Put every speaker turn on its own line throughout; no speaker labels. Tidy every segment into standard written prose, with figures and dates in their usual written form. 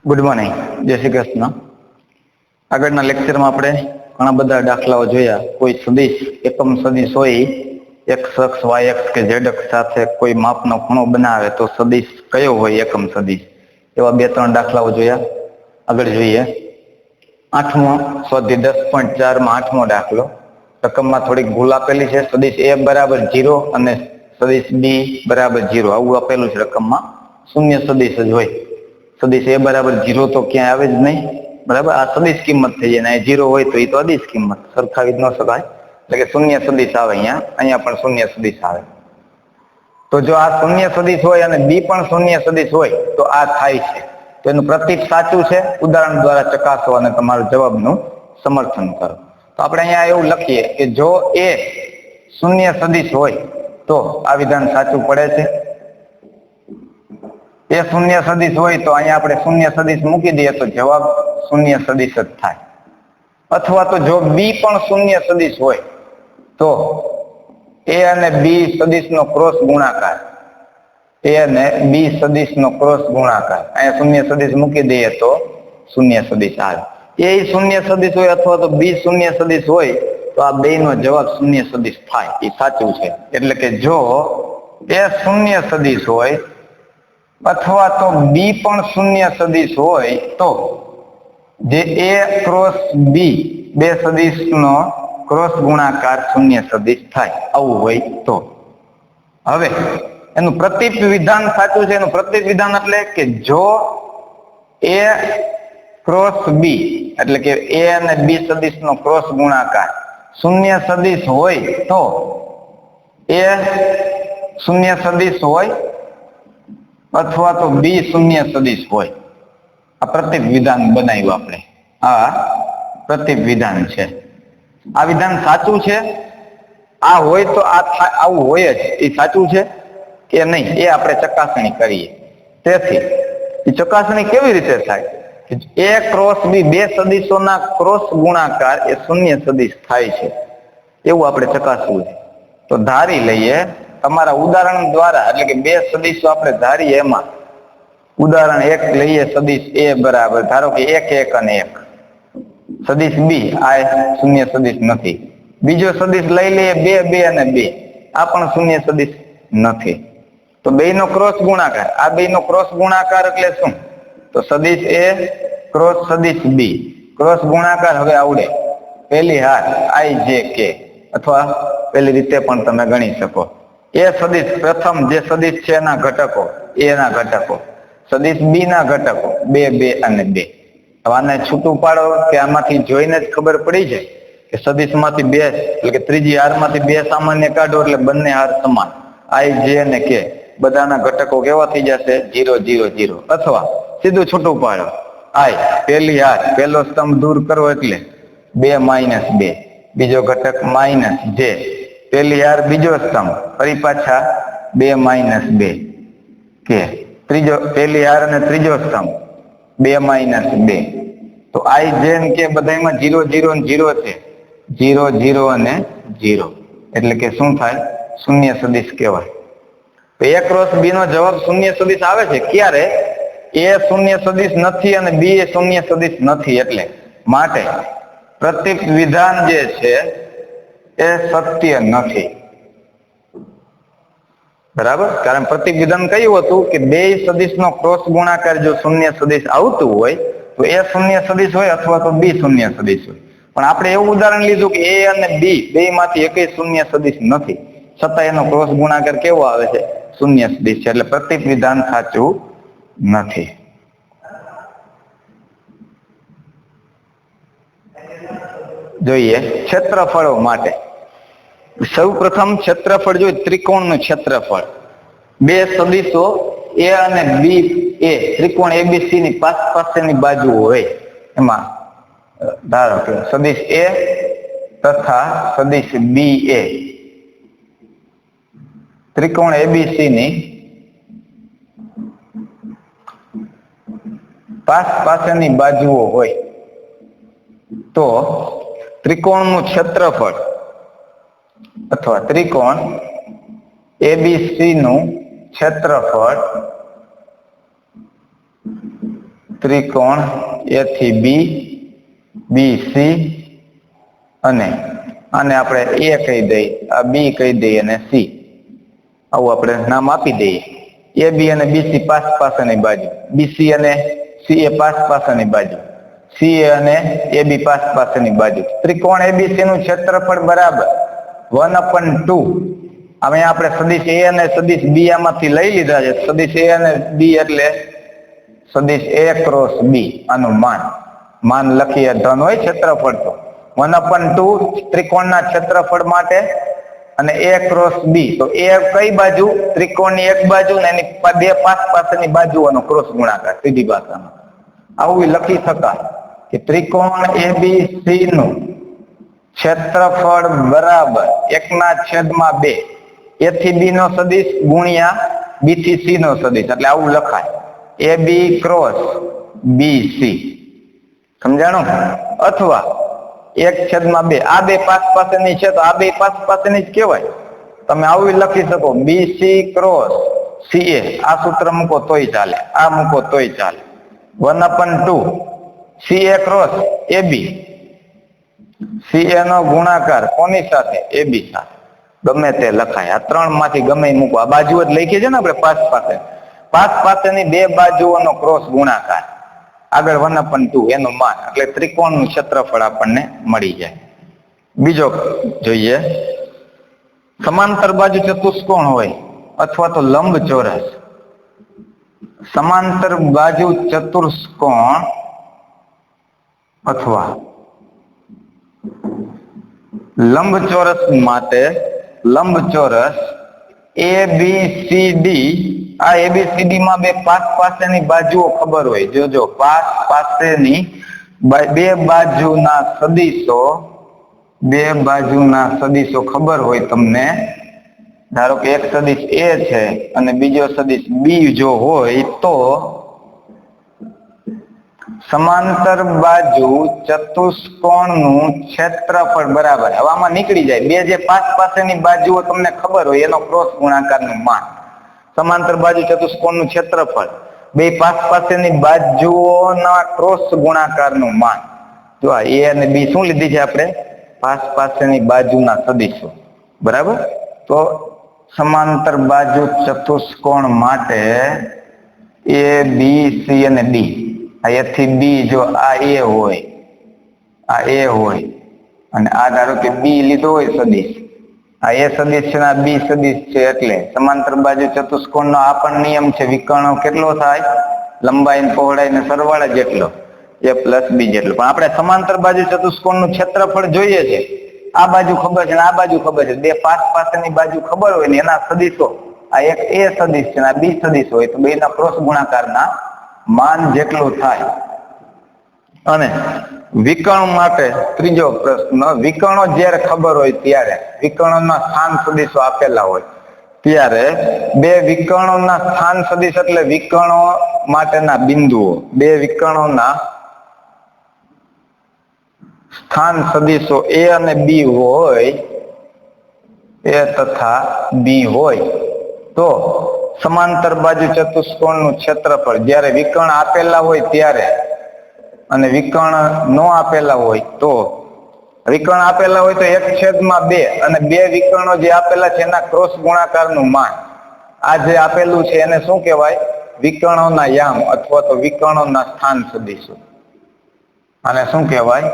Good morning, જય શ્રી કૃષ્ણ. આગળના લેક્ચરમાં આપણે ઘણા બધા દાખલાઓ જોયા. કોઈ સદિશ એકમ સદિશ હોય, એક્સ અક્ષ વાય અક્ષ કે ઝેડ અક્ષ સાથે કોઈ માપનો ખૂણો બનાવે તો સદિશ કયો હોય એકમ સદિશ, એવા 2-3 દાખલાઓ જોયા. આગળ જોઈએ 8મો સ્વાધ્યાય 10.4 માં 8મો દાખલો. રકમમાં થોડીક ભૂલ આપેલી છે. સદિશ a બરાબર 0 અને સદિશ b બરાબર 0 આવું આપેલું છે રકમમાં. શૂન્ય સદિશ જ હોય. સદિશ a બરાબર 0 તો ક્યાંય આવે જ નહીં, બરાબર. આ સદિશ કિંમત થઈ જાય ને 0 હોય તો એ તો અદિશ કિંમત, સરખાવી જ ન શકાય. એટલે કે શૂન્ય સદિશ આવે. અહીંયા પણ શૂન્ય સદિશ આવે. તો જો આ શૂન્ય સદિશ હોય અને b પણ શૂન્ય સદિશ હોય તો આ થાય છે. તો એનું પ્રતીક સાચું છે. ઉદાહરણ દ્વારા ચકાસો અને તમારા જવાબનું સમર્થન કરો. તો આપણે અહીંયા એવું લખીએ કે જો a શૂન્ય સદિશ હોય તો આ વિધાન સાચું પડે છે. એ શૂન્ય સદિશ હોય તો અહીંયા આપણે શૂન્ય સદિશ મૂકી દઈએ તો જવાબ શૂન્ય સદિશ જ થાય. અથવા તો જો b પણ શૂન્ય સદિશ હોય તો a અને b સદિશનો ક્રોસ ગુણાકાર, a અને b સદિશનો ક્રોસ ગુણાકાર, અહીંયા શૂન્ય સદિશ મૂકી દઈએ તો શૂન્ય સદિશ આવે. a શૂન્ય સદિશ હોય અથવા તો b શૂન્ય સદિશ હોય તો આ બેયનો જવાબ શૂન્ય સદિશ થાય. એ સાચું છે. એટલે કે જો a શૂન્ય સદિશ હોય અથવા તો b પણ શૂન્ય સદિશ હોય તો જે a ક્રોસ b બે સદિશનો ક્રોસ ગુણાકાર શૂન્ય સદિશ થાય. આવું હોય તો હવે એનું પ્રતીક વિધાન સાચું છે. એનું પ્રતીક વિધાન એટલે કે જો a ક્રોસ b એટલે કે a અને b સદિશનો ક્રોસ ગુણાકાર શૂન્ય સદિશ હોય તો a શૂન્ય સદિશ હોય અથવા તો b શૂન્ય સદિશ હોય. આ પ્રતીક વિધાન બનાવ્યું આપણે. આ પ્રતીક વિધાન છે. આ વિધાન સાચું છે. આ હોય તો આવું હોય જ. એ સાચું છે કે નહીં એ આપણે ચકાસણી કરીએ. તેથી એ ચકાસણી કેવી રીતે થાય? a ક્રોસ b બે સદિશોના ક્રોસ ગુણાકાર એ શૂન્ય સદિશ થાય છે એવું આપણે ચકાસવું છે. તો ધારી લઈએ તમારા ઉદાહરણ દ્વારા, એટલે કે બે સદિશો આપણે ધારીએ. એમાં ઉદાહરણ 1 લઈએ. સદિશ a બરાબર ધારો કે 1 1 અને 1. સદિશ b આ શૂન્ય સદિશ નથી. બીજો સદિશ લઈ લઈએ 2 2 અને 2. આ પણ શૂન્ય સદિશ નથી. તો બેયનો ક્રોસ ગુણાકાર, આ બેયનો ક્રોસ ગુણાકાર એટલે શું? તો સદિશ a ક્રોસ સદિશ b ક્રોસ ગુણાકાર હવે આવડે. પહેલી હાર i j k અથવા પેલી રીતે પણ તમે ગણી શકો. એ સદિશ પ્રથમ જે સદિશ છે એના ઘટકો, a ના ઘટકો, સદિશ b ના ઘટકો 2 2 અને 2. હવે આને છૂટું પાડો કે આમાંથી જોઈને જ ખબર પડી જાય કે સદિશમાંથી 2 એટલે કે ત્રીજી હારમાંથી 2 સામાન્ય કાઢો એટલે બંને હાર સમાન, i j અને k બધાના ઘટકો કેવા થઈ જશે? 0 0 0. અથવા સીધું છૂટું પાડો, i પહેલી હાર પહેલો સ્તંભ દૂર કરો એટલે 2 - 2, બીજો ઘટક - j, પહેલી હાર બીજો સ્તંભ ફરી પાછા 2 - 2 કે ત્રીજો પહેલી હાર અને ત્રીજો સ્તંભ 2 - 2. તો i j અને k બધામાં 0 0 અને 0 છે. 0 0 અને 0 એટલે કે શું થાય? શૂન્ય સદિશ કહેવાય. તો a ક્રોસ b નો જવાબ શૂન્ય સદિશ આવે છે. ક્યારે? a શૂન્ય સદિશ નથી અને b એ શૂન્ય સદિશ નથી. એટલે માટે પ્રતીક વિધાન જે છે એ સત્ય નથી. બરાબર? કારણ પ્રતીક વિધાન કયું હતું કે બે સદિશનો ક્રોસ ગુણાકાર જો શૂન્ય સદિશ આવતું હોય તો એ શૂન્ય સદિશ હોય અથવા તો b શૂન્ય સદિશ હોય. પણ આપણે એવું ઉદાહરણ લીધું કે a અને b બેયમાંથી એકેય શૂન્ય સદિશ નથી, છતાં એનો ક્રોસ ગુણાકાર કેવો આવે છે? શૂન્ય સદિશ છે. એટલે પ્રતીક વિધાન સાચું નથી. જોઈએ ક્ષેત્રફળો માટે. સૌ પ્રથમ ક્ષેત્રફળ જોઈએ. ત્રિકોણનું ક્ષેત્રફળ. બે સદિશો a અને b એ ત્રિકોણ abc ની પાસેની બાજુ હોય એમાં ધારો કે સદિશ a તથા સદિશ b એ ત્રિકોણ abc ની પાસેની બાજુઓ હોય તો ત્રિકોણનું ક્ષેત્રફળ અથવા ત્રિકોણ ABC નું ક્ષેત્રફળ ત્રિકોણ એ થી બી, બી સી અને આને આપણે એ કહી દઈએ, આ બી કહી દઈએ અને સી, આવું આપણે નામ આપી દઈએ. એ બી અને બીસી પાસેની બાજુ, બીસી અને સી એ પાસેની બાજુ, સી અને એ બી પાસેની બાજુ. ત્રિકોણ એબીસી નું ક્ષેત્રફળ બરાબર 1/2. હવે આપણે સદિશ એ અને સદિશ બી આમાંથી લઈ લીધા છે. સદિશ એ અને બી એટલે સદિશ એ ક્રોસ બી, આનું માન લખીએ ધન હોય ક્ષેત્રફળ તો 1/2 ત્રિકોણના ક્ષેત્રફળ માટે. અને એ ક્રોસ બી, તો એ કઈ બાજુ? ત્રિકોણની એક બાજુ ને એની બે પાસેની બાજુઓનો ક્રોસ ગુણાકાર. સીધી ભાષામાં આવું લખી શકાય કે ત્રિકોણ એબીસી નું ક્ષેત્રફળ બરાબર 1/2 એ થી બી નો સદિશ ગુણ્યા બી થી સી નો સદિશ, એટલે આવું લખાય એ બી ક્રોસ બી સી. સમજાણું? અથવા 1/2 આ બે પાસેની છે તો આ બે પાસેની જ કહેવાય. તમે આવું લખી શકો બીસી ક્રોસ સીએ, આ સૂત્ર મૂકો તોય ચાલે, આ મૂકો તોય ચાલે. 1/2 સીએ ક્રોસ એબી, સીએ નો ગુણાકાર કોની સાથે? એબી સાથે. ગમે તે લખાય, આ ત્રણ માંથી ગમે મૂકો. આ બાજુ જ લખી છે ને આપણે પાસેની બે બાજુઓનો ક્રોસ ગુણાકાર, આગળ 1/2 એનું માન, એટલે ત્રિકોણનું ક્ષેત્રફળ આપણને મળી જાય. બીજો જોઈએ, સમાંતર બાજુ ચતુષ્કોણ હોય અથવા તો લંબચોરસ. સમાંતર બાજુ ચતુષ્કોણ અથવા લંબચોરસ માટે લંબચોરસ એ બી સી ડી, આ એબીસીડી માં બે પાસેની બાજુઓ ખબર હોય. જોજો, પાસેની બે બાજુના સદિશો ખબર હોય તમને. ધારો કે એક સદિશ એ છે અને બીજો સદિશ બી જો હોય તો સમાંતર બાજુ ચતુષ્કોણનું ક્ષેત્રફળ બરાબર, હવે આમાં નીકળી જાય બે જે પાસેની બાજુઓ તમને ખબર હોય એનો ક્રોસ ગુણાકારનું માન. સમાંતર બાજુ ચતુષ્કોણનું ક્ષેત્રફળ બે પાસેની બાજુઓના ક્રોસ ગુણાકારનું માન. જો આ એ અને બી શું લીધી છે આપણે? પાસેની બાજુના સદિશો. બરાબર? તો સમાંતર બાજુ ચતુષ્કોણ માટે એ બી સી અને ડી, આ એ થી બી, જો આ એ હોય, આ એ હોય અને આ ધારો કે બી લીધો હોય સદિશ, આ એ સદિશ છે, આ બી સદિશ છે, એટલે સમાંતર બાજુ ચતુષ્કોણનો આ પણ નિયમ છે. વિકર્ણો કેટલો થાય? લંબાઈ ને પહોળાઈ ને સરવાળા જેટલો, એ પ્લસ બી જેટલો. પણ આપણે સમાંતર બાજુ ચતુષ્કોણનું ક્ષેત્રફળ જોઈએ છે. આ બાજુ ખબર છે ને આ બાજુ ખબર છે, બે પાસેની બાજુ ખબર હોય ને એના સદિશો, આ એક એ સદિશ છે, આ બી સદિશ હોય તો બેના ક્રોસ ગુણાકારના માન જેટલું થાય. અને વિકર્ણ માટે ત્રીજો પ્રશ્ન, વિકર્ણો જ્યારે ખબર હોય ત્યારે, વિકર્ણોના સ્થાન સદિશો આપેલા હોય ત્યારે બે વિકર્ણોના સ્થાન સદિશ એટલે વિકર્ણો માટેના બિંદુઓ, બે વિકર્ણોના સ્થાન સદિશો એ અને બી હોય, એ તથા બી હોય તો સમાંતર બાજુ ચતુષ્કોણનું ક્ષેત્રફળ જ્યારે વિકર્ણ આપેલા હોય ત્યારે અને વિકર્ણ ન આપેલા હોય તો, વિકર્ણ આપેલા હોય તો 1/2 અને બે વિકર્ણો જે આપેલા છે એના ક્રોસ ગુણાકારનું માન. આ જે આપેલું છે એને શું કહેવાય? વિકર્ણોના યામ અથવા તો વિકર્ણોના સ્થાન સદિશો. અને શું કહેવાય?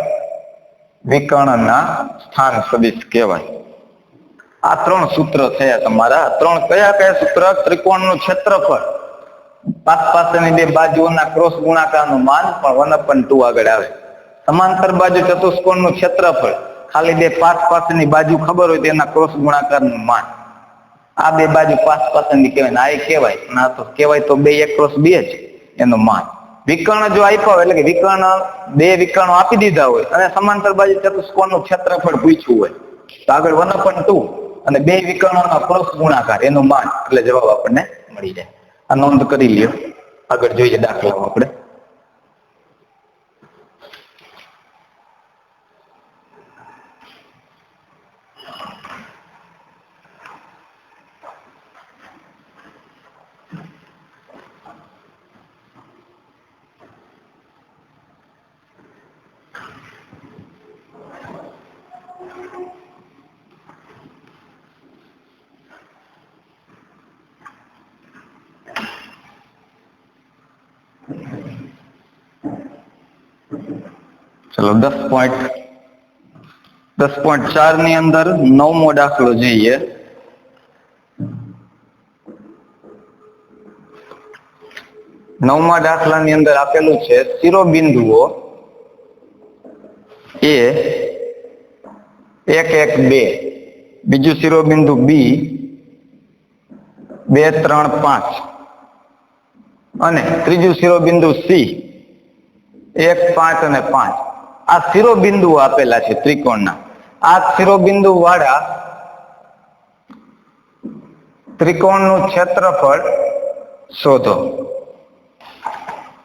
વિકર્ણના સ્થાન સદિશ કહેવાય. આ ત્રણ સૂત્ર થયા તમારા. ત્રણ કયા સૂત્ર? ત્રિકોણનું ક્ષેત્રફળ, પાસેની બે બાજુઓના ક્રોસ ગુણાકારનું માન, પણ 1/2 આગળ આવે. સમાંતર બાજુ ચતુષ્કોણનું ક્ષેત્રફળ, ખાલી બે પાસેની બાજુ ખબર હોય તેના ક્રોસ ગુણાકારનું માન. આ બે બાજુ પાસેની કહેવાય, આ એક કહેવાય, ના તો કહેવાય તો બે 1/2 જ એનું માન. વિકર્ણ જો આપ્યા હોય એટલે કે વિકર્ણ, બે વિકર્ણો આપી દીધા હોય અને સમાંતર બાજુ ચતુષ્કોણનું ક્ષેત્રફળ પૂછ્યું હોય તો આગળ 1/2 અને બે વિકર્ણોનો ક્રોસ ગુણાકાર એનું માન, એટલે જવાબ આપણને મળી જાય. આ નોંધ કરી લ્યો. આગળ જોઈએ દાખલાઓ આપણે. ચલો 10.4 ની અંદર 9મો દાખલો જોઈએ. 9મા દાખલાની અંદર આપેલું છે શિરોબિંદુઓ A 1 1 2, બીજું શિરોબિંદુ B 2 3 5 અને ત્રીજું શિરોબિંદુ C 1 5 અને 5. આ શિરોબિંદુઓ આપેલા છે ત્રિકોણના. આ શિરોબિંદુ વાળા ત્રિકોણનું ક્ષેત્રફળ શોધો.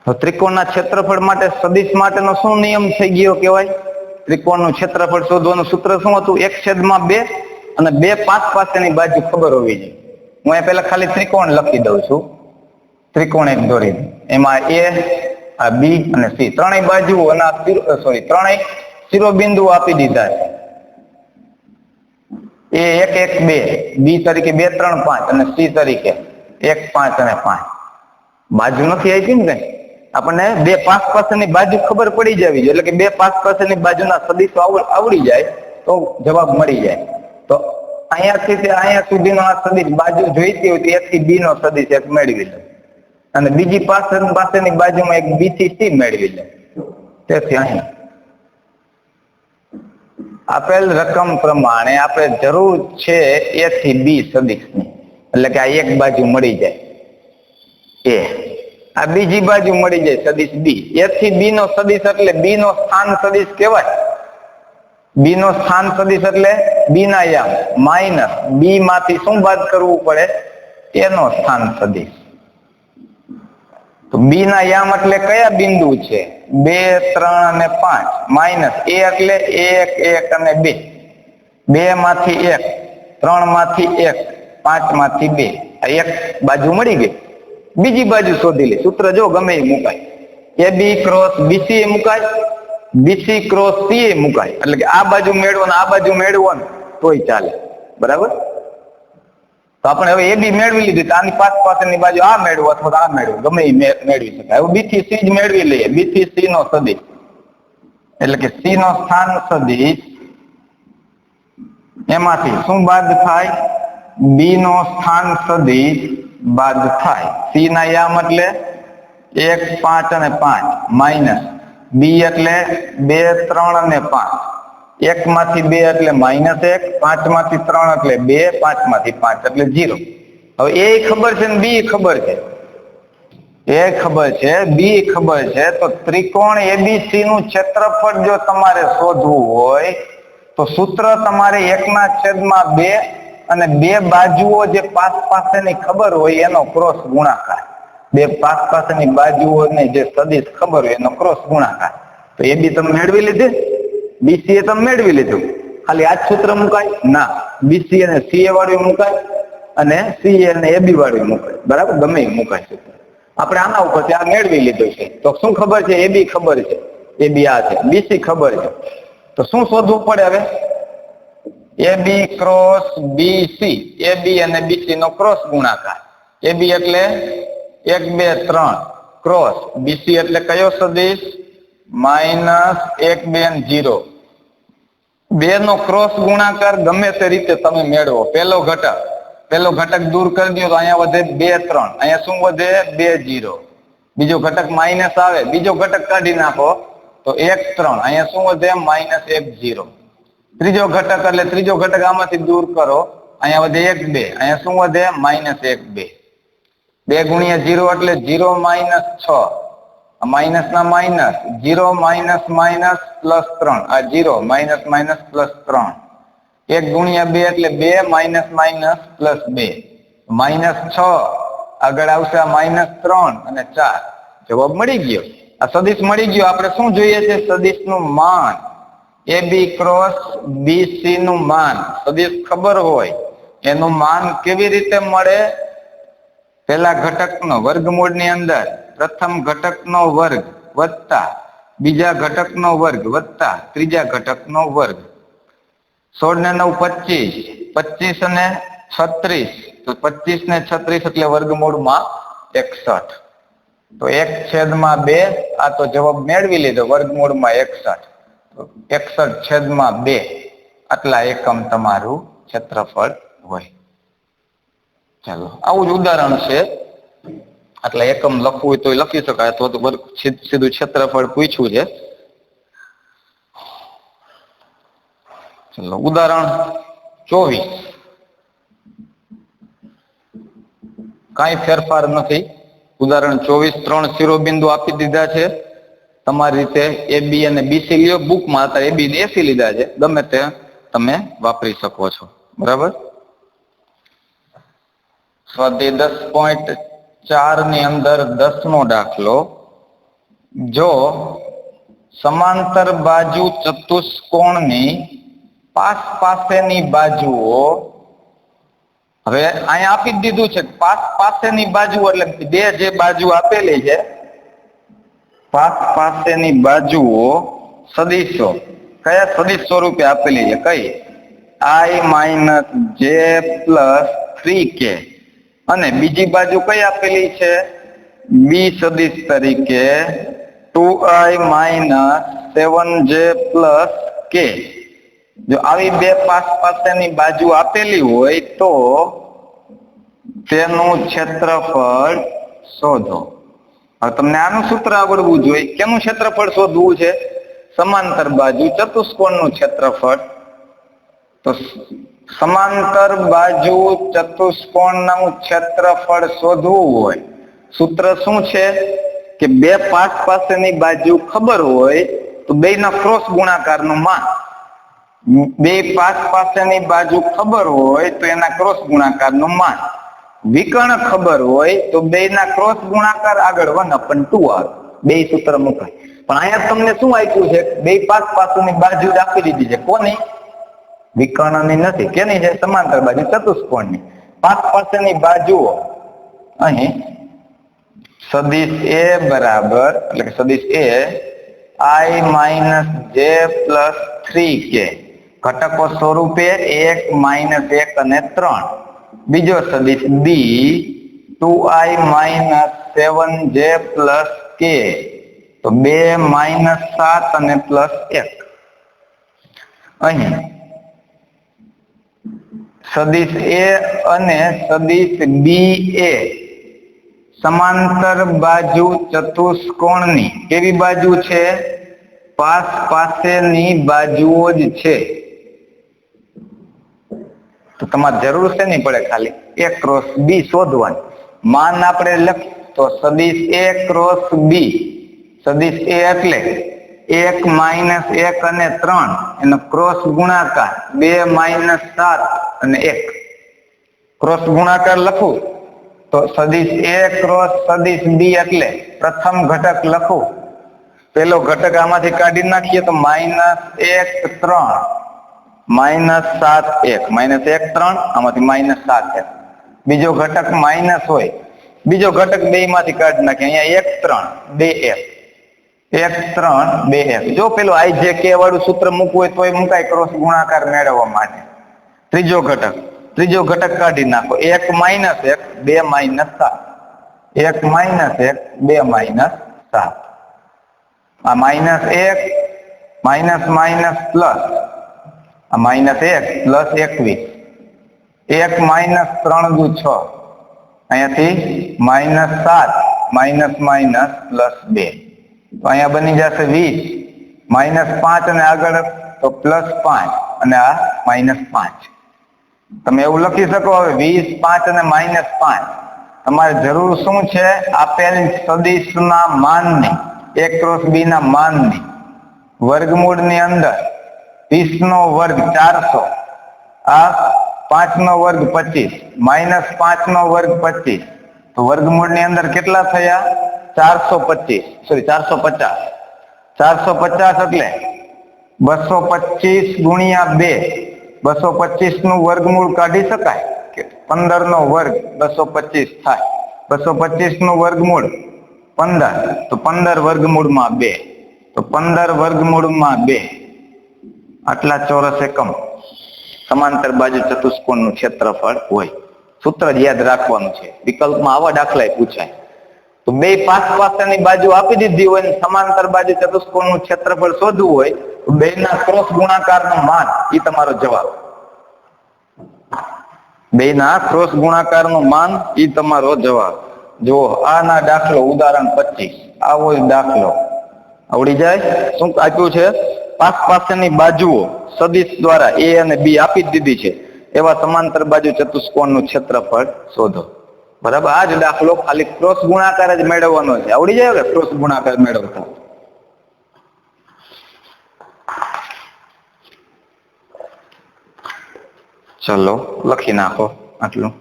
તો ત્રિકોણના ક્ષેત્રફળ માટે સદિશ માટેનો શું નિયમ થઈ ગયો કહેવાય? ત્રિકોણનું ક્ષેત્રફળ શોધવાનું સૂત્ર શું હતું? 1/2 અને 2 5 પાસેની બાજુ ખબર હોવી જોઈએ. હું અહીં પહેલા ખાલી ત્રિકોણ લખી દઉં છું. ત્રિકોણ એક દોરી, એમાં A, આ B અને C ત્રણેય બાજુઓ અને ત્રણેય શિરોબિંદુ આપી દીધા છે. A 1 1 2, B તરીકે 2 3 5 અને C તરીકે 1 5 અને 5. બાજુ નથી આપી ને, આપણને 2 5 પાસેની બાજુ ખબર પડી જવી જોઈએ. એટલે કે 2 5 પાસેની બાજુના સદિશો આવડી જાય તો જવાબ મળી જાય. તો અહીંયાથી તે અહીંયા સુધીનો આ સદિશ બાજુ જોઈતી હોય તો 1 થી B નો સદિશ એક મેળવી લે અને બીજી પાસેની બાજુમાં એક B થી C મેળવી લે. તેથી અહીં આપેલ રકમ પ્રમાણે આપણે જરૂર છે A થી B સદિશની, એટલે કે આ એક બાજુ મળી જાય A, આ બીજી બાજુ મળી જાય સદિશ B. A થી B નો સદિશ એટલે B નો સ્થાન સદિશ કહેવાય. B નો સ્થાન સદિશ એટલે B ના યામ માઇનસ B માંથી શું બાદ કરવું પડે? A નો સ્થાન સદિશ. તો B ના યામ એટલે કયા બિંદુ છે? 2 3 અને 5 માઇનસ A એટલે 1 1 અને 2, 2 માંથી 1, 3 માંથી 1, 5 માંથી 2. આ એક બાજુ મળી ગઈ. બીજી બાજુ શોધી લે. સૂત્ર જો ગમે એ મુકાય. AB ક્રોસ BC એ મુકાય, BC ક્રોસ C એ મુકાય. એટલે કે આ બાજુ મેળવો ને આ બાજુ મેળવો ને તોય ચાલે. બરાબર? તો આપણે હવે AB મેળવી લીધી તો આની પાસેની બાજુ આ મેળવો અથવા આ મેળવો, ગમે એ મેળવી શકાય. હવે B થી C જ મેળવી લઈએ. B થી C નો સદિશ એટલે કે C નો સ્થાન સદિશ, એમાંથી શું બાદ થાય? B નો સ્થાન સદિશ બાદ થાય. C ના યામ એટલે 1 5 અને 5 માઇનસ B એટલે 2 3 અને 5, 1 માંથી 2 એટલે -1, 5 માંથી 3 એટલે 2, 5 માંથી 5 એટલે 0. હવે A ખબર છે ને B ખબર છે. A ખબર છે, B ખબર છે. તો ત્રિકોણ ABC નું ક્ષેત્રફળ જો તમારે શોધવું હોય તો સૂત્ર તમારે 1/2 અને 2 બાજુઓ જે પાસેની ખબર હોય એનો ક્રોસ ગુણાકાર. 2 પાસેની બાજુઓને જે સદિશ ખબર હોય એનો ક્રોસ ગુણાકાર. તો AB તમે મેળવી લીધી, BC એ તમે મેળવી લીધું. ખાલી આ જ સૂત્ર મુકાય? ના, BC અને CA વાળું મુકાય અને CA અને AB વાળું મુકાય. બરાબર? ગમે એ મુકાય સૂત્ર. આપણે આના ઉપરથી આ મેળવી લીધું છે. તો શું ખબર છે? AB ખબર છે, AB આ છે. BC ખબર છે. તો શું શોધવું પડે હવે? AB ક્રોસ BC, AB અને BC નો ક્રોસ ગુણાકાર. AB એટલે 1 2 3 ક્રોસ BC એટલે કયો સદિશ? -1 2 0. 2 નો ક્રોસ ગુણાકાર ગમે તે રીતે તમે મેળવો. પહેલો ઘટક દૂર કરી દો તો અહીંયા વધે 2 3, અહીંયા શું વધે? 2 0. બીજો ઘટક માઇનસ આવે, બીજો ઘટક કાઢી નાખો તો 1 3, અહીંયા શું વધે? -1 0. ત્રીજો ઘટક એટલે ત્રીજો ઘટક આમાંથી દૂર કરો, અહીંયા વધે 1 2, અહીંયા શું વધે? -1 2. 2 ગુણ્યા 0 એટલે 0 -6, માઇનસ ના માઇનસ, 0 માઇનસ માઇનસ પ્લસ 3, આ 0 માઇનસ માઇનસ પ્લસ 3. 1 ગુણ્યા 2 એટલે 2 માઇનસ માઇનસ પ્લસ 2, -6 આગળ આવશે -3 અને 4. જવાબ મળી ગયો. આ સદિશ મળી ગયો. આપણે શું જોઈએ છે? સદિશ નું માન. AB ક્રોસ BC નું માન સદિશ ખબર હોય એનું માન કેવી રીતે મળે? પહેલા ઘટકનો વર્ગમૂળની અંદર પ્રથમ ઘટકનો વર્ગ વત્તા બીજા ઘટકનો વર્ગ વત્તા ત્રીજા ઘટકનો વર્ગ. 16 ને 9 25, 25 અને 36, તો 25 ને 36 એટલે વર્ગમૂળમાં 61. તો 1/2 આ તો જવાબ મેળવી લીધો, વર્ગમૂળમાં 61. તો 61/2 આટલા એકમ તમારું ક્ષેત્રફળ હોય. ચાલો આવું જ ઉદાહરણ છે. આટલા એકમ લખવું હોય તો લખી શકાય, અથવા તો સીધું ક્ષેત્રફળ પૂછ્યું છે. ચલો ઉદાહરણ 24. કાંઈ ફેરફાર નથી. ઉદાહરણ 24 3 શિરોબિંદુ આપી દીધા છે. તમારી રીતે AB અને BC લ્યો. બુકમાં અત્યારે AB ને AC લીધા છે, ગમે તે તમે વાપરી શકો છો. બરાબર. સ્વાધ્યાય 10.4 ની અંદર 10મો દાખલો. જો સમાંતર બાજુ ચતુષ્કોણની પાસેની બાજુઓ, હવે અહીંયા આપી જ દીધું છે પાસેની બાજુ એટલે બે જે બાજુ આપેલી છે પાસેની બાજુઓ સદિશો, કયા સદિશ સ્વરૂપે આપેલી છે? કઈ? I-j+3k. અને બીજી બાજુ કઈ આપેલી છે? B સદિશ તરીકે 2i-7j+k. જો આવી બે પાસેની બાજુ આપેલી હોય તો તેનું ક્ષેત્રફળ શોધો. હવે તમને આનું સૂત્ર આવડવું જોઈએ. કેનું ક્ષેત્રફળ શોધવું છે? સમાંતર બાજુ ચતુષ્કોણનું ક્ષેત્રફળ. તો સમાંતર બાજુ ચતુષ્કોણનું ક્ષેત્રફળ શોધવું હોય, સૂત્ર શું છે? કે બે પાસેની બાજુ ખબર હોય તો બેના ક્રોસ ગુણાકારનું માન. બે પાસેની બાજુ ખબર હોય તો એના ક્રોસ ગુણાકારનું માન. વિકર્ણ ખબર હોય તો બેના ક્રોસ ગુણાકાર આગળ 1/2 આવે. બે સૂત્ર મુકાય. પણ અહીંયા તમને શું આપ્યું છે? બે પાસેની બાજુ આપી દીધી છે. કોની? વિકર્ણની નથી. કેની છે? સમાંતર બાજુ ચતુષ્કોણની. પાસેની બાજુઓ અહીં સદિશ A બરાબર, એટલે કે સદિશ I-j+3k. ઘટકો સ્વરૂપે 1 -1 અને 3. બીજો સદિશ B 2i-7j+k. તો 2 -7 અને +1. અહીં સદિશ A અને સદિશ BA સમાંતર બાજુ ચતુષ્કોણની કેવી બાજુ છે? પાસેની બાજુઓ જ છે. તો તમારે જરૂર છે નહીં પડે, ખાલી A × B શોધવાની. માન આપણે લખી તો સદિશ A × B. સદિશ A એટલે 1 -1 અને 3 એનો ક્રોસ ગુણાકાર 2 -7 અને 1. ક્રોસ ગુણાકાર લખું તો સદિશ A × સદિશ B એટલે પ્રથમ ઘટક લખું. પેલો ઘટક આમાંથી કાઢી નાખીએ તો -1 3 -7 1 -1 3 આમાંથી -7 1. બીજો ઘટક માઇનસ હોય, બીજો ઘટક બે માંથી કાઢી નાખીએ. અહીંયા 1 3 2 1 જો પેલું IJK વાળું સૂત્ર મૂકવું હોય તો એ મુકાય ક્રોસ ગુણાકાર મેળવવા માટે. ત્રીજો ઘટક કાઢી નાખો. 1 -1 2 -7. 1 -1 2 -7. આ -1 માઇનસ પ્લસ, આ -1 પ્લસ 21. 1 -3 × 6. અહીંયાથી -7 +2. તો અહીંયા બની જશે 20. -5 અને આગળ તો +5 અને આ -5. તમે એવું લખી શકો. હવે 20 5 અને -5. તમારે જરૂર શું છે? આપેલ સદિશના માનની, A × B ના માનની વર્ગમૂળની અંદર 20 નો વર્ગ 400, આ 5 નો વર્ગ 25, -5 નો વર્ગ 25. તો વર્ગમૂળની અંદર કેટલા થયા? 450 એટલે 225 ગુણ્યા 2. 225 નું વર્ગમૂળ કાઢી શકાય કે 15 નો વર્ગ 225 થાય. 225 નું વર્ગમૂળ 15, તો 15 વર્ગમૂળમાં 2. તો 15 વર્ગમૂળમાં 2 આટલા ચોરસ એકમ સમાંતર બાજુ ચતુષ્કોણનું ક્ષેત્રફળ હોય. સૂત્ર યાદ રાખવાનું છે. વિકલ્પમાં આવા દાખલા પૂછાય. તો બે પાસની બાજુ આપી દીધી હોય ને સમાંતર બાજુ ચતુષ્કોણનું ક્ષેત્રફળ શોધવું હોય તો બેના ક્રોસ ગુણાકારનું માન એ તમારો જવાબ. બેના ક્રોસ ગુણાકારનું માન એ તમારો જવાબ. જો આના દાખલો ઉદાહરણ 25 આવો દાખલો આવડી જાય. શું આપ્યું છે? પાસની બાજુઓ સદિશ દ્વારા a અને b આપી દીધી છે એવા સમાંતર બાજુ ચતુષ્કોણનું ક્ષેત્રફળ શોધો. બરાબર. આ જ દાખલો ખાલી ક્રોસ ગુણાકાર જ મેળવવાનો છે. આવડી જાય કે ક્રોસ ગુણાકાર મેળવતા? ચલો લખી નાખો આટલું.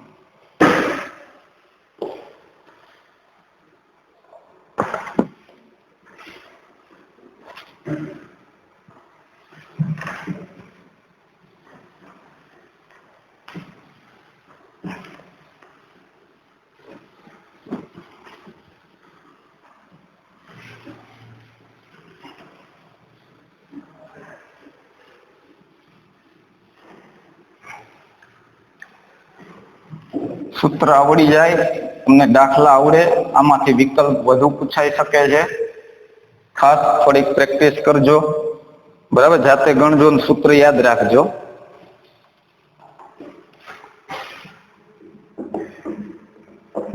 સૂત્ર આવડી જાય, તમને દાખલા આવડે, આમાંથી વિકલ્પ વધુ પૂછાઈ શકે છે. ખાસ થોડીક પ્રેક્ટિસ કરજો. બરાબર. જાતે ગણજો ને સૂત્ર યાદ રાખજો.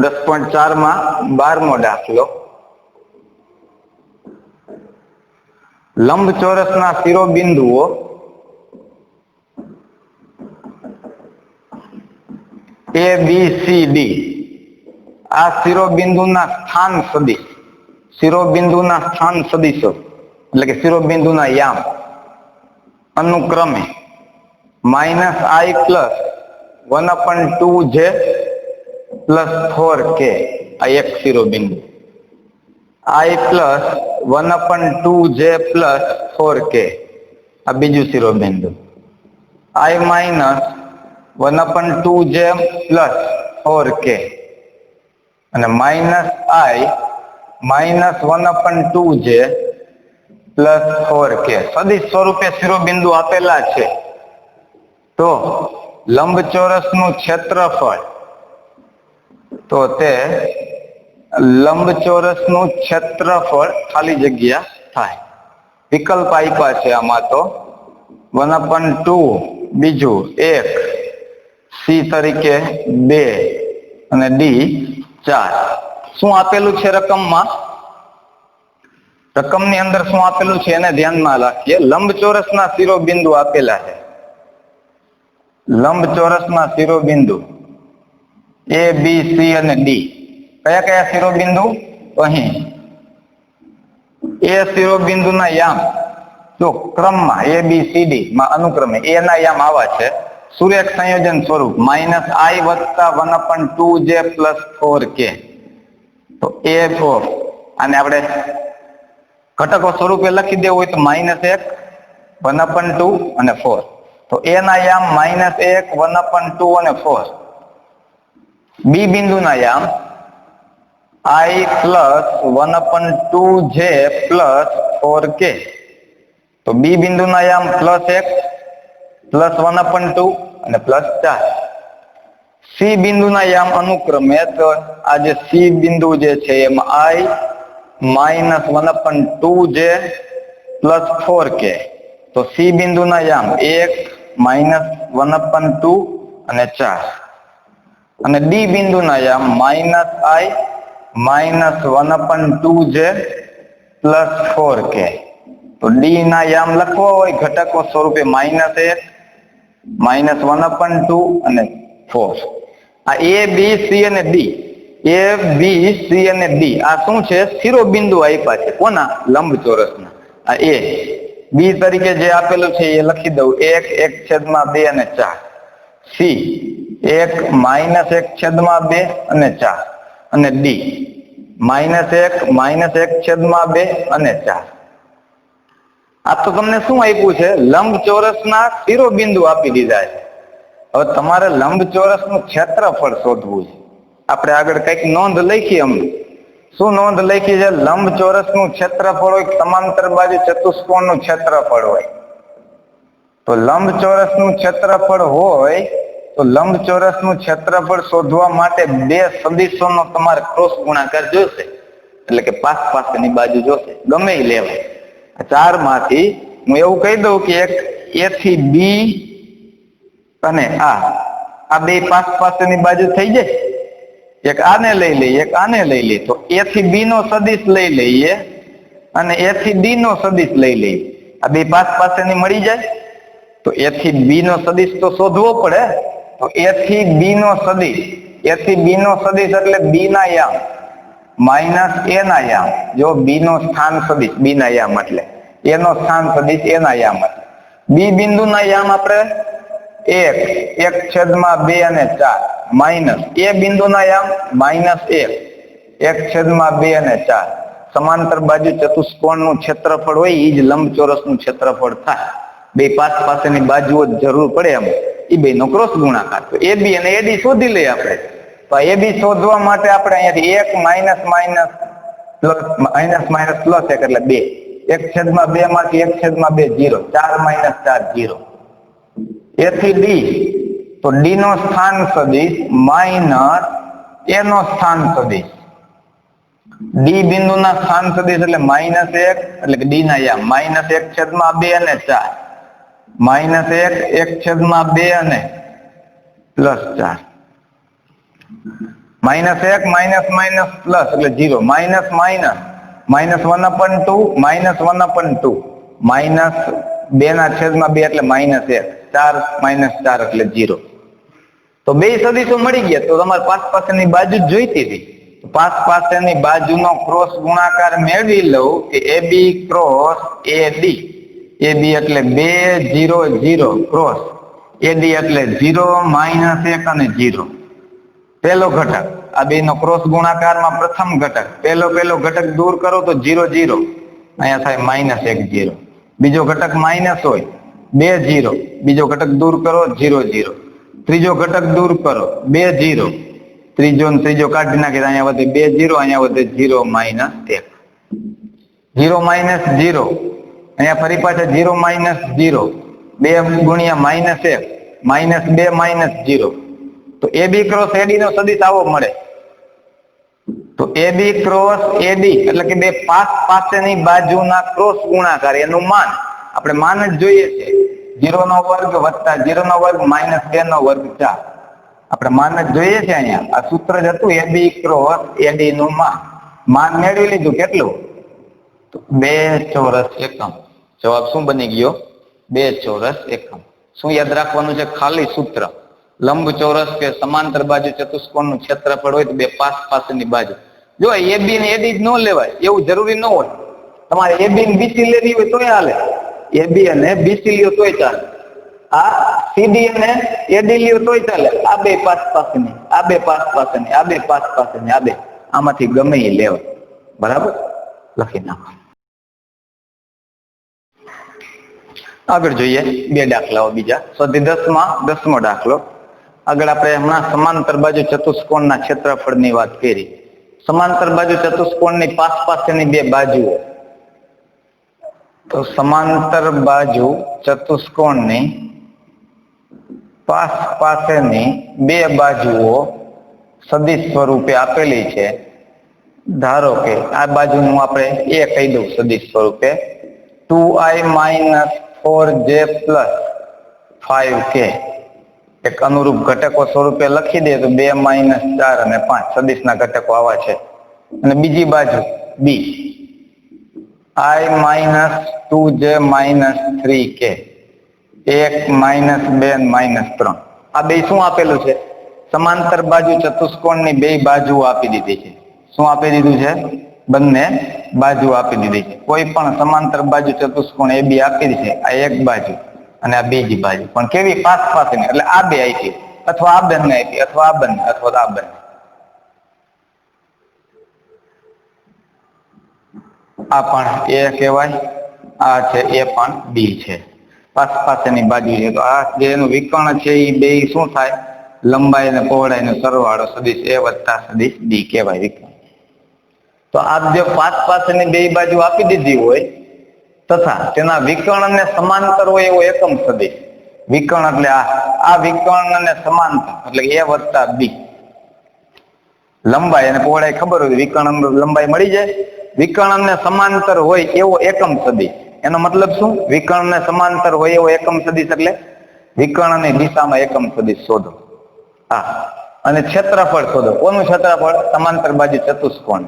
દસ 10.4 માં 12મો દાખલો. લંબચોરસના શિરોબિંદુઓ A B C D આ શિરોબિંદુના સ્થાન સદિશ, શિરોબિંદુના સ્થાન સદિશો એટલે કે શિરોબિંદુના યામ અનુક્રમે -I plus 1/2J plus 4K આ એક શિરોબિંદુ, I plus 1/2J plus 4K આ બીજું શિરોબિંદુ, I minus 1/2J plus 4K અને -I minus 1/2J plus 4K સદિશ સ્વરૂપે શિરોબિંદુ આપેલા છે. તો લંબચોરસનું ક્ષેત્રફળ, તો તે લંબચોરસનું ક્ષેત્રફળ ખાલી જગ્યા થાય. વિકલ્પ આપ્યા છે આમાં તો 1/2 બીજું 1 C તરીકે 2 અને D 4. શું આપેલું છે રકમમાં? રકમની અંદર શું આપેલું છે એને ધ્યાનમાં રાખીએ. લંબચોરસના શિરોબિંદુ આપેલા છે. લંબચોરસના શિરોબિંદુ A B C અને D. કયા કયા શિરોબિંદુ? અહીં એ શિરોબિંદુના યામ જો ક્રમમાં A B C D માં અનુક્રમે A ના યામ આવા છે. સુરેખ સંયોજન સ્વરૂપ -I વત્તા 1/2J પ્લસ 4K. તો A4 આને આપણે ઘટકો સ્વરૂપે લખી દેવું હોય તો -1 1/2 અને 4. તો A ના યામ -1 1/2 અને 4. B બિંદુના યામ I plus 1/2J plus 4K. તો B બિંદુના યામ +1 પ્લસ 1/2 અને પ્લસ 4. C બિંદુના યામ અનુક્રમે તો આ જે C બિંદુ જે છે એમાં I minus 1/2J plus 4K. તો C બિંદુના યામ 1 માઇનસ 1/2 અને 4 અને D બિંદુના યામ -I minus 1/2J plus 4K. તો D ના યામ લખવા હોય ઘટકો સ્વરૂપે -1 માઇનસ 1/2 અને 4. આ A B C અને D, A B C અને D આ શું છે? શિરોબિંદુ આપ્યા છે. કોના? લંબચોરસના. આ A B તરીકે જે આપેલું છે એ લખી દઉં 1 1/2 અને 4. C 1 -1/2 અને 4 અને D -1 -1/2 અને 4. આ તો તમને શું આપ્યું છે? લંબચોરસના શિરોબિંદુ આપી દીધા છે. હવે તમારે લંબચોરસનું ક્ષેત્રફળ શોધવું છે. આપણે આગળ કઈક નોંધ લખી. અમને શું નોંધ લખી છે? લંબચોરસનું ક્ષેત્રફળ હોય, સમાંતર બાજુ ચતુષ્કોણનું ક્ષેત્રફળ હોય. તો લંબચોરસનું ક્ષેત્રફળ હોય તો લંબચોરસનું ક્ષેત્રફળ શોધવા માટે બે સદિશોનો તમારે ક્રોસ ગુણાકાર જોશે. એટલે કે પાસ પાસેની બાજુ જોશે, ગમે એ લેવાય. આ ચાર માંથી હું એવું કહી દઉં કે એક એ થી બી અને આ બે પાસ પાસેની બાજુ થઈ જાય. એક આને લઈ લઈએ, એક આને લઈ લઈએ, તો એ થી બી નો સદિશ લઈ લઈએ અને એ થી ડી નો સદિશ લઈ લઈએ. આ બે પાસ પાસેની મળી જાય. તો એ થી બી નો સદિશ તો શોધવો પડે. તો એ થી બી નો સદિશ, એ થી બી નો સદિશ એટલે બી ના યામ માઇનસ એ ના યામ. જો બી નો સ્થાન સદિશ, બી ના યામ એટલે એ નો સ્થાન સદિશ એ ના યામ એટલે બી બિંદુ ના યામ આપણે 1/2 અને 4 માઇનસ એ બિંદુ ના યામ -1/2 અને 4. સમાંતર બાજુ ચતુષ્કોણ નું ક્ષેત્રફળ હોય એ જ લંબચોરસ નું ક્ષેત્રફળ થાય. બે પાસ પાસેની બાજુઓ જરૂર પડે એમ એ બે નો ક્રોસ ગુણાકાર. તો એ બી અને એડી શોધી લઈએ આપણે. તો એ બી શોધવા માટે આપણે અહીંયાથી 1 માઇનસ માઇનસ પ્લસ 1 એટલે 2. 1/2 માંથી 1/2 0. 4 માઇનસ 4 0. એ થી ડી, તો ડી નો સ્થાન સદિશ માઇનસ એ નો સ્થાન સદિશ. ડી બિંદુ ના સ્થાન સદિશ એટલે -1 એટલે કે ડી ના યામ -1/2 અને 4 -1 1/2 અને +4 -1 માઇનસ માઇનસ પ્લસ એટલે 0 માઇનસ માઇનસ -1/2 -1/2 -2/2 એટલે -1 4 -4 એટલે 0. તો બે સદિશો મળી ગયા. તો તમારે પાસ પાસેની બાજુ જ જોઈતી હતી. પાસ પાસેની બાજુનો ક્રોસ ગુણાકાર મેળવી લઉં કે એ બી ક્રોસ એ ડી. એ બી એટલે 2 0 0 ક્રોસ એ ડી એટલે 0 -1 અને 0. પહેલો ઘટક આ બે નો ક્રોસ ગુણાકારમાં પ્રથમ ઘટક પહેલો ઘટક દૂર કરો તો 0 0 અહીંયા થાય -1 0. બીજો ઘટક માઇનસ હોય 2 0. બીજો ઘટક દૂર કરો 0 0. ત્રીજો ઘટક દૂર કરો 2 0. ત્રીજો કાઢી નાખી અહીંયા વધે 2 0, અહીંયા વધે 0 -1 0 0. અહીંયા ફરી પાછા 0 0. 2 ગુણ્યા -1 -2 -0. તો એ બી ક્રોસ એડી નો સદિશ આવો મળે. તો એ બી ક્રોસ એડી એટલે કે બે પાસ પાસેની બાજુના ક્રોસ ગુણાકાર એનું માન આપણે માન જ જોઈએ છે. 0 નો વર્ગ વત્તા 0 નો વર્ગ -2 નો વર્ગ 4. આપણે માન જ જોઈએ છે. અહીંયા આ સૂત્ર જ હતું એ બી ક્રોસ એડી નું માન મેળવી લીધું. કેટલું? તો 2 ચોરસ એકમ. જવાબ શું બની ગયો? 2 ચોરસ એકમ. શું યાદ રાખવાનું છે? ખાલી સૂત્ર. લંબચોરસ કે સમાંતર બાજુ ચતુષ્કોણ નું ક્ષેત્રફળ હોય તો બે પાસ પાસેની બાજુ જો એ બી ને એડી જ ન લેવાય એવું જરૂરી ન હોય. તમારે એ બી ને બીસી લેવી હોય તોય હાલે. એ બી અને બીસી લ્યો તોય ચાલે. આ સીડી અને એડી લ્યો તોય ચાલે. આ બે પાસ પાસેની, આ બે પાસ પાસેની, આ બે પાસ પાસેની, આ બે આમાંથી ગમે એ લેવાય. બરાબર? લખી નાખો. આગળ જોઈએ બે દાખલાઓ બીજા. સ્વાધ્યાય 10મો દાખલો. આગળ આપણે હમણાં સમાંતર બાજુ ચતુષ્કોણના ક્ષેત્રફળની વાત કરી. સમાંતર બાજુ ચતુષ્કોણની પાસ પાસેની બે બાજુઓ. તો સમાંતર બાજુ ચતુષ્કોણની પાસ પાસેની બે બાજુઓ સદિશ સ્વરૂપે આપેલી છે. ધારો કે આ બાજુનું આપણે એ કહી દઉં સદિશ સ્વરૂપે 2i - 4j + 5k. એક અનુરૂપ ઘટકો સ્વરૂપે લખી દે તો 2 - 4 અને 5 સદિશના ઘટકો આવા છે. અને બીજી બાજુ બી i - 2j - 3k 1 - 2 - 3. આ બે શું આપેલું છે? સમાંતર બાજુ ચતુષ્કોણની બે બાજુ આપી દીધી છે. શું આપી દીધું છે? બંને બાજુ આપી દીધી છે. કોઈ પણ સમાંતર બાજુ ચતુષ્કોણ એ બી આપી છે. આ એક બાજુ અને આ બીજી બાજુ પણ કેવી? પાસ પાસેની. એટલે આ બે આપી અથવા આ બંને આપી અથવા આ બંને અથવા આ બંને. આ પણ એ કહેવાય, આ છે એ પણ બી છે. પાસ પાસેની બાજુ છે. તો આ જે એનું વિકર્ણ છે એ બે શું થાય? લંબાઈ અને પહોળાઈ નો સરવાળો સદિશ એ વત્તા સદિશ બી કહેવાય વિકર્ણ. તો આ જે પાસ પાસેની બે બાજુ આપી દીધી હોય તથા તેના વિકર્ણને સમાંતર હોય એવો એકમ સદિશ. વિકર્ણ એટલે આ વિકર્ણને સમાંતર એટલે a વત્તા બી. લંબાઈ અને પહોળાઈ ખબર હોય વિકર્ણ લંબાઈ મળી જાય. વિકર્ણને સમાંતર હોય એવો એકમ સદિશ, એનો મતલબ શું? વિકર્ણને સમાંતર હોય એવો એકમ સદિશ એટલે વિકર્ણની દિશામાં એકમ સદિશ શોધો. હા, અને ક્ષેત્રફળ શોધો. કોનું ક્ષેત્રફળ? સમાંતર બાજુ ચતુષ્કોણ.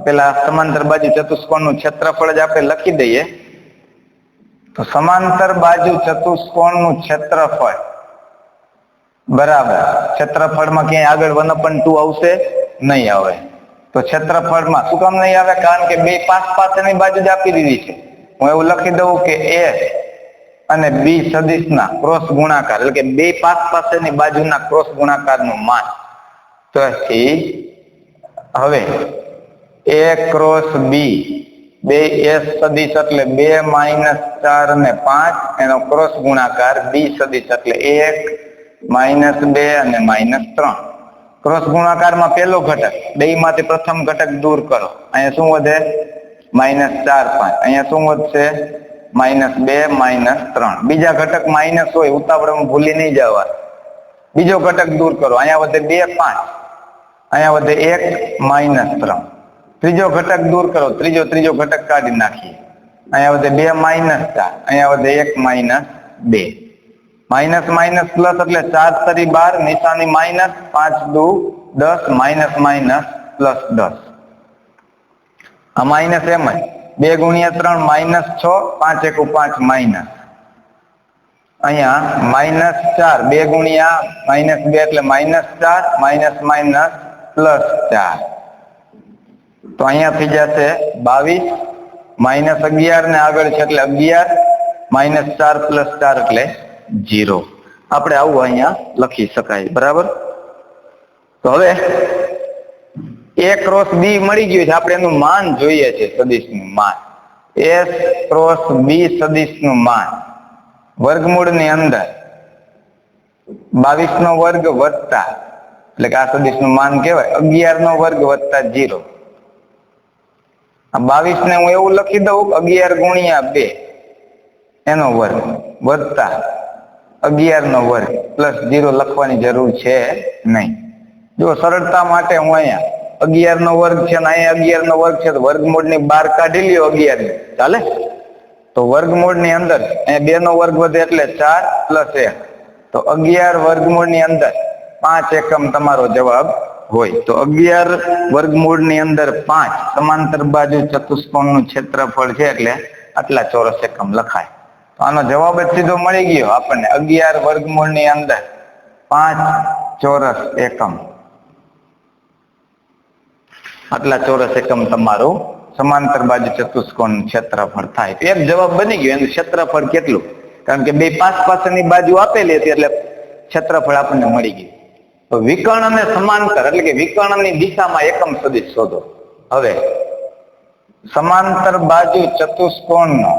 પેલા સમાંતર બાજુ ચતુષ્કોણનું ક્ષેત્રફળ જ આપણે લખી દઈએ. તો સમાંતર બાજુ ચતુષ્કોણનું ક્ષેત્રફળ બરાબર, ક્ષેત્રફળમાં ક્યાંય આગળ 1/2 આવશે નહીં આવે. તો ક્ષેત્રફળમાં શું કામ નહીં આવે? કારણ કે બે પાસની બાજુ જ આપી દીધી છે. હું એવું લખી દઉં કે એ અને બી સદિશના ક્રોસ ગુણાકાર, એટલે કે બે પાસની બાજુના ક્રોસ ગુણાકારનું માન. તો હવે એ ક્રોસ બી, બે એ સદિશ એટલે 2 - 4 અને 5, એનો ક્રોસ ગુણાકાર બી સદિશ એટલે 1 - 2 અને -3. ક્રોસ ગુણાકારમાં પહેલો ઘટક, બે માંથી પ્રથમ ઘટક દૂર કરો. અહીંયા શું વધે? -4 5. અહીંયા શું વધશે? -2 -3. બીજા ઘટક માઇનસ હોય, ઉતાવળમાં ભૂલી નહીં જવા. બીજો ઘટક દૂર કરો. અહીંયા વધે 2 5. અહીંયા વધે 1 -3. ત્રીજો ઘટક દૂર કરો. ત્રીજો ઘટક કાઢી નાખીએ. અહીંયા વધે 2 -4. અહીંયા વધે 1 -2. માઇનસ માઇનસ પ્લસ એટલે 4 તરી 12, નિશાની માઇનસ, 5 દુ 10, માઇનસ માઇનસ પ્લસ 10. આ માઇનસ એમ જ 2 × 3 -6, 5 × 1 5 માઇનસ. અહીંયા -4, 2 × -2 એટલે -4, માઇનસ માઇનસ પ્લસ 4. તો અહીંયા થઈ જશે 22, -11 ને આગળ છે એટલે 11, -4 + 4 એટલે 0. આપણે આવું અહીંયા લખી શકાય. બરાબર. તો હવે એ ક્રોસ બી મળી ગયું છે. આપણે એનું માન જોઈએ છે, સદિશનું માન. એસ ક્રોસ બી સદિશનું માન વર્ગમૂળની અંદર 22 નો વર્ગ વત્તા, એટલે કે આ સદિશનું માન કહેવાય 11 નો વર્ગ વત્તા 0. આ 22 ને હું એવું લખી દઉં 11 × 2 એનો વર્ગ વત્તા 11 નો વર્ગ પ્લસ 0 લખવાની જરૂર છે નહીં. જો સરળતા માટે હું અહીંયા 11 નો વર્ગ છે ને અહીંયા 11 નો વર્ગ છે, તો વર્ગમૂળની બહાર કાઢી લ્યો 11 ને, ચાલે? તો વર્ગમૂળની અંદર અહીંયા 2 નો વર્ગ વધે એટલે 4 + 1, તો 11 વર્ગમૂળની અંદર 5 એકમ તમારો જવાબ હોય. તો 11 વર્ગમૂળની અંદર 5 સમાંતર બાજુ ચતુષ્કોણનું ક્ષેત્રફળ છે, એટલે આટલા ચોરસ એકમ લખાય. તો આનો જવાબ જ સીધો મળી ગયો આપણને. 11 વર્ગમૂળની અંદર 5 ચોરસ એકમ, આટલા ચોરસ એકમ તમારું સમાંતર બાજુ ચતુષ્કોણ ક્ષેત્રફળ થાય. તો એક જવાબ બની ગયો. એનું ક્ષેત્રફળ કેટલું? કારણ કે બે પાસની બાજુ આપેલી હતી એટલે ક્ષેત્રફળ આપણને મળી ગયું. તો વિકર્ણ અને સમાંતર એટલે કે વિકર્ણની દિશામાં એકમ સદિશ શોધો. હવે સમાંતર બાજુ ચતુષ્કોણનો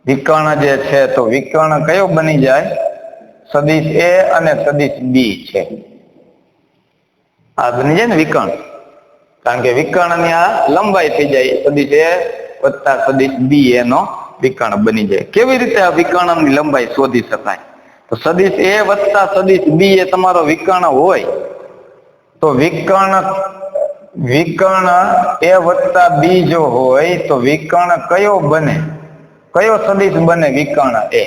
વિકર્ણ જે છે, તો વિકર્ણ કયો બની જાય? સદિશ એ અને સદિશ બી છે. આ બની જાય ને વિકર્ણ, કારણ કે વિકર્ણની આ લંબાઈ થઈ જાય. સદિશ એ વત્તા સદિશ બી એનો વિકર્ણ બની જાય. કેવી રીતે આ વિકર્ણની લંબાઈ શોધી શકાય? તો સદિશ એ વત્તા સદિશ બી એ તમારો વિકર્ણ હોય, તો વિકર્ણ એ વત્તા બી જો હોય તો વિકર્ણ કયો બને? કયો સદિશ બને? વિકર્ણ એ.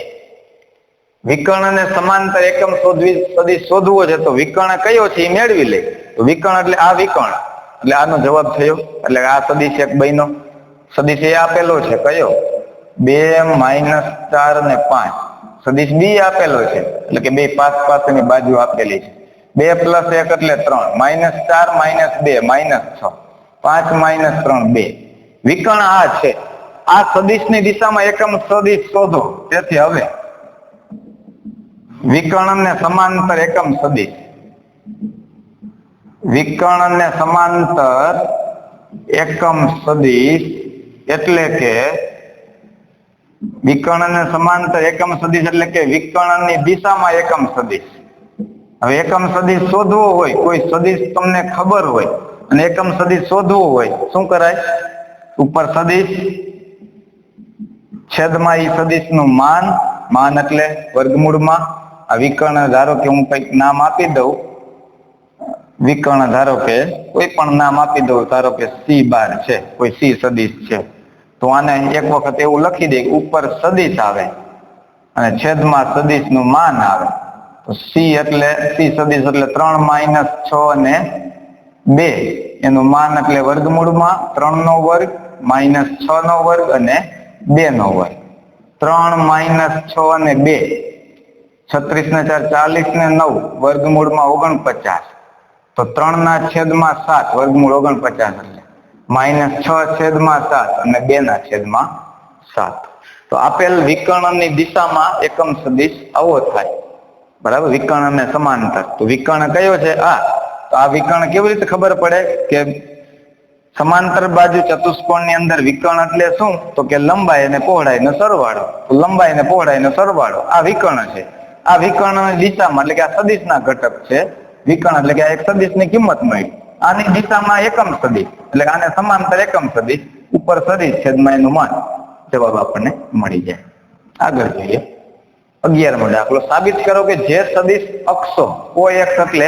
વિકર્ણને સમાંતર એકમ સદિશ શોધવો છે, તો વિકર્ણ કયો છે એ મેળવી લે. તો વિકર્ણ એટલે આ વિકર્ણ, એટલે આનો જવાબ થયો. એટલે આ સદિશ એક બન્યો. સદિશ એ આપેલો છે કયો? 2 - 4 અને 5. સદિશ બી આપેલો છે, એટલે કે બે પાસની બાજુ આપેલી છે. 2 + 1 એટલે 3, -4 -2 -6, 5 - 3 2. વિકર્ણ આ છે. આ સદિશની દિશામાં એકમ સદિશ શોધો. તેથી હવે વિકર્ણને સમાંતર એકમ સદિશ, વિકર્ણને સમાંતર એકમ સદિશ એટલે કે વિકર્ણને સમાંતર એકમ સદિશ એટલે કે વિકર્ણની દિશામાં એકમ સદિશ. હવે એકમ સદિશ શોધવો હોય, કોઈ સદિશ તમને ખબર હોય અને એકમ સદિશ શોધવો હોય, શું કરાય? ઉપર સદિશ, છેદમાં ઈ સદિશનું માન એટલે વર્ગમૂળમાં. આ વિકર્ણ ધારો કે હું કઈક નામ આપી દઉં વિકર્ણ ધારો કે કોઈ પણ નામ આપી દો, ધારો કે C12 છે, કોઈ C સદિશ છે, તો આને એક વખત એવું લખી દે ઉપર સદિશ આવે અને છેદમાં સદિશ નું માન આવે. તો C સદિશ એટલે 3 - 6 અને 2 એનું માન એટલે વર્ગમૂળમાં 3 નો વર્ગ -6 નો વર્ગ અને 2 નો વર્ગ. 3 - 6 અને 2 36 ને 4 40 ને 9 વર્ગમૂળમાં 49. તો 3/7 વર્ગમૂળ 49 એટલે -6/7 અને 2/7. તો આપેલ વિકર્ણની દિશામાં એકમ સદિશ આવો થાય, બરાબર. વિકર્ણ અને સમાંતર, તો વિકર્ણ કયો છે? તો આ વિકર્ણ કેવી રીતે ખબર પડે કે સમાંતર બાજુ ચતુષ્કોણની અંદર વિકર્ણ એટલે શું? તો કે લંબાઈ અને પહોળાઈનો સરવાળો. લંબાઈ અને પહોળાઈનો સરવાળો આ વિકર્ણ છે. આ વિકર્ણની દિશામાં એટલે કે આ સદિશના ઘટક છે. વિકર્ણ એટલે કે આ એક સદિશની કિંમત મળી. આની દિશામાં એકમ સદિશ એટલે આને સમાંતર એકમ સદિશ, ઉપર સદિશ છેદમાં એનું માન. જવાબ આપણને મળી જાય. આગળ જોઈએ 11મો દાખલો. સાબિત કરો કે જે સદિશ અક્ષો OX એટલે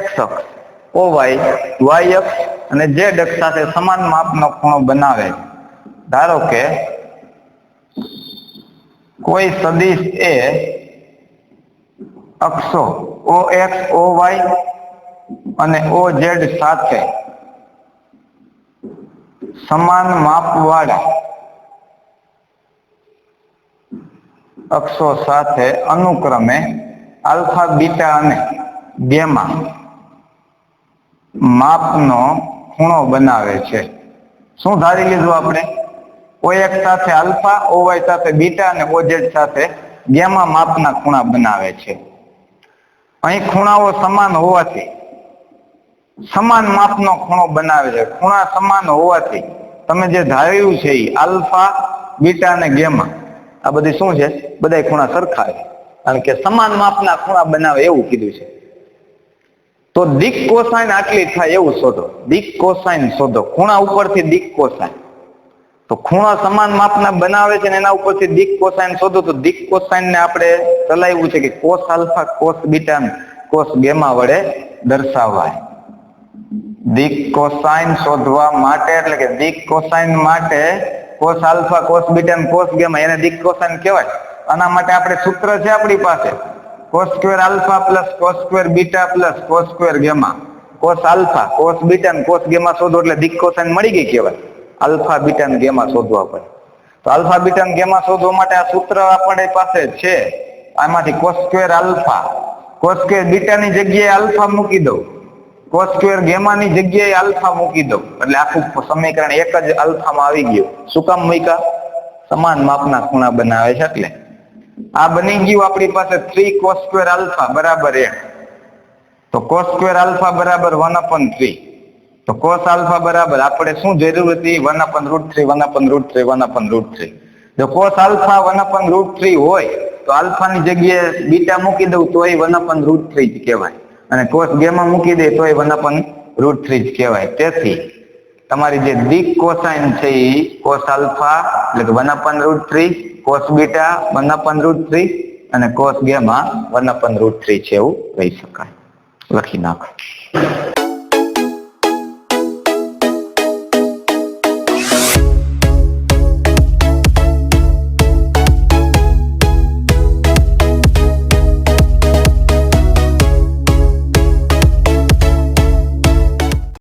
X અક્ષ, OY Y અક્ષ અને Z અક્ષ સાથે સમાન માપનો ખૂણો બનાવે. ધારો કે કોઈ સદિશ એ અક્ષો OX OY અને OZ સાથે સમાન માપવાળા અક્ષો સાથે અનુક્રમે આલ્ફા, બીટા અને ગેમા માપનો ખૂણો બનાવે છે. શું ધારી લીધું આપણે? OX સાથે આલ્ફા, OY સાથે બીટા અને OZ સાથે ગેમા માપના ખૂણા બનાવે છે. અહીં ખૂણાઓ સમાન હોવાથી સમાન માપનો ખૂણો બનાવે છે. ખૂણા સમાન હોવાથી તમે જે ધાર્યું છે એ આલ્ફા, બીટા અને ગેમા આ બધી શું છે? બધા ખૂણા સરખા છે, કારણ કે સમાન માપના ખૂણા બનાવે એવું કીધું છે. તો દિક કોસાઇન આટલી થાય એવું શોધો. દિક કોસાઇન શોધો. ખૂણા ઉપરથી દિક કોસાઇન. તો ખૂણા સમાન માપના બનાવે છે ને એના ઉપરથી દિક કોસાઇન શોધો. તો દિક કોસાઇન ને આપણે ચલાવ્યું છે કે cos alpha, cos beta, cos gamma વડે દર્શાવાય. દિક કોસાઇન શોધવા માટે એટલે કે દિક કોસાઇન માટે કોસ આલ્ફા, કોસ બીટા અને કોસ ગેમા એને દિક કોસાઇન કહેવાય. આના માટે આપણે સૂત્ર છે આપણી પાસે, cos square alpha plus cos square beta plus cos square gamma. Cos alpha, cos beta અને કોસ ગેમા શોધો એટલે દિક કોસાઇન મળી ગઈ કહેવાય. આલ્ફા, બીટા અને ગેમા શોધવા પડે. તો આલ્ફા, બીટા અને ગેમા શોધવા માટે આ સૂત્ર આપણી પાસે છે. આમાંથી cos square alpha, cos square બીટાની જગ્યાએ આલ્ફા મૂકી દઉં, cos સ્ક્વેર ગેમાની જગ્યાએ આલ્ફા મૂકી દઉં એટલે આખું સમીકરણ એક જ આલ્ફામાં આવી ગયું. શું કામ મૂક્યા? સમાન માપના ખૂણા બનાવે છે એટલે. આ બની ગયું આપણી પાસે 3 cos સ્ક્વેર આલ્ફા બરાબર 1. તો cos સ્ક્વેર આલ્ફા બરાબર 1/3. તો cos આલ્ફા બરાબર આપણે શું જરૂર હતી? 1/√3 1/√3 1/√3. જો cos આલ્ફા 1/√3 હોય તો આલ્ફાની જગ્યાએ બીટા મૂકી દઉં તોય 1/√3 જ કહેવાય, અને cos ગેમા મૂકી દે તોય 1/√3 જ કહેવાય. તેથી તમારી જે દિક કોસાઇન છે એ cos આલ્ફા એટલે કે 1/√3, cos બીટા 1/√3 અને cos ગેમા 1/√3 છે એવું કહી શકાય. લખી નાખો.